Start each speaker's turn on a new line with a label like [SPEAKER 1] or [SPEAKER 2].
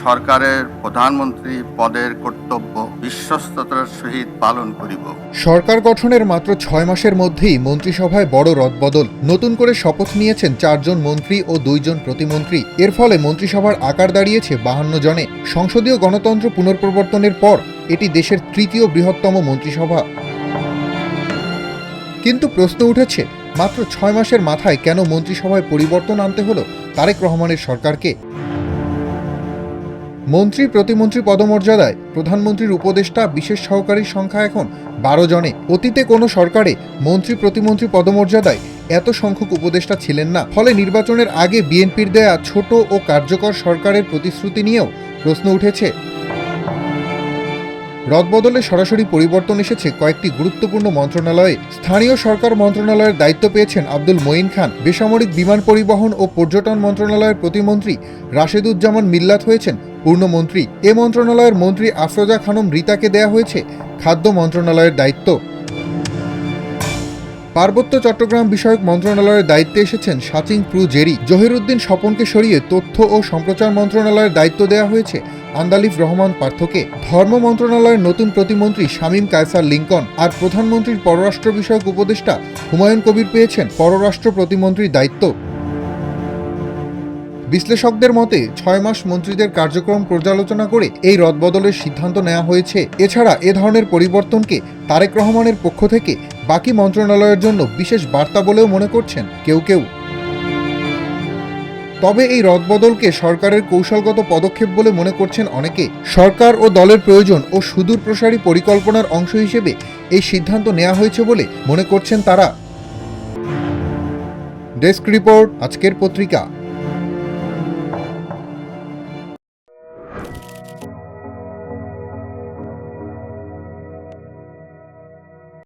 [SPEAKER 1] সরকারের প্রধানমন্ত্রী পদের কর্তব্য বিশ্বস্ততার সহিত পালন করিব।
[SPEAKER 2] সরকার গঠনের মাত্র 6 মাসের মধ্যেই মন্ত্রিসভায় বড় রদবদল। নতুন করে শপথ নিয়েছেন 4 জন মন্ত্রী ও 2 জন প্রতিমন্ত্রী। এর ফলে মন্ত্রিসভার আকার দাঁড়িয়েছে 52 জনে। সংসদীয় গণতন্ত্র পুনঃপ্রবর্তনের পর এটি দেশের তৃতীয় বৃহত্তম মন্ত্রিসভা। কিন্তু প্রশ্ন উঠেছে, মাত্র 6 মাসের মাথায় কেন মন্ত্রিসভায় পরিবর্তন আনতে হলো তারেক রহমানের সরকারকে? মন্ত্রী প্রতিমন্ত্রী পদমর্যাদায় প্রধানমন্ত্রীর উপদেষ্টা বিশেষ সহকারীর সংখ্যা এখন 12 জনে। অতীতে কোনো সরকারে মন্ত্রী প্রতিমন্ত্রী পদমর্যাদায় এত সংখ্যক উপদেষ্টা ছিলেন না। ফলে নির্বাচনের আগে বিএনপির দেয়া ছোট ও কার্যকর সরকারের প্রতিশ্রুতি নিয়েও প্রশ্ন উঠেছে। রদবদলে সরাসরি পরিবর্তন এসেছে কয়েকটি গুরুত্বপূর্ণ মন্ত্রণালয়ে। স্থানীয় সরকার মন্ত্রণালয়ের দায়িত্ব পেয়েছেন আব্দুল মঈন খান। বেসামরিক বিমান পরিবহন ও পর্যটন মন্ত্রণালয়ের প্রতিমন্ত্রী রাশেদুজ্জামান মিল্লাত হয়েছেন পূর্ণমন্ত্রী। এ মন্ত্রণালয়ের মন্ত্রী আফরোজা খানম রিতাকে দেয়া হয়েছে খাদ্য মন্ত্রণালয়ের দায়িত্ব। পার্বত্য চট্টগ্রাম বিষয়ক মন্ত্রণালয়ের দায়িত্বে এসেছেন সাচিং প্রু জেরি। জহিরুদ্দিন স্বপনকে সরিয়ে তথ্য ও সম্প্রচার মন্ত্রণালয়ের দায়িত্ব দেওয়া হয়েছে আন্দালিফ রহমান পার্থকে। ধর্ম মন্ত্রণালয়ের নতুন প্রতিমন্ত্রী শামীম কায়সার লিঙ্কন। আর প্রধানমন্ত্রীর পররাষ্ট্র বিষয়ক উপদেষ্টা হুমায়ুন কবির পেয়েছেন পররাষ্ট্র প্রতিমন্ত্রীর দায়িত্ব। বিশ্লেষকদের মতে 6 মাস মন্ত্রীদের কার্যক্রম পর্যালোচনা করে এই রদবদলের সিদ্ধান্ত নেওয়া হয়েছে। এছাড়া এ ধরনের পরিবর্তনকে তারেক রহমানের পক্ষ থেকে বাকি মন্ত্রণালয়ের জন্য বিশেষ বার্তা বলেও মনে করছেন কেউ কেউ। তবে এই রদবদলকে সরকারের কৌশলগত পদক্ষেপ বলে মনে করছেন অনেকে। সরকার ও দলের প্রয়োজন ও সুদূর প্রসারী পরিকল্পনার অংশ হিসেবে এই সিদ্ধান্ত নেওয়া হয়েছে বলে মনে করছেন তারা। ডেস্ক রিপোর্ট, আজকের পত্রিকা।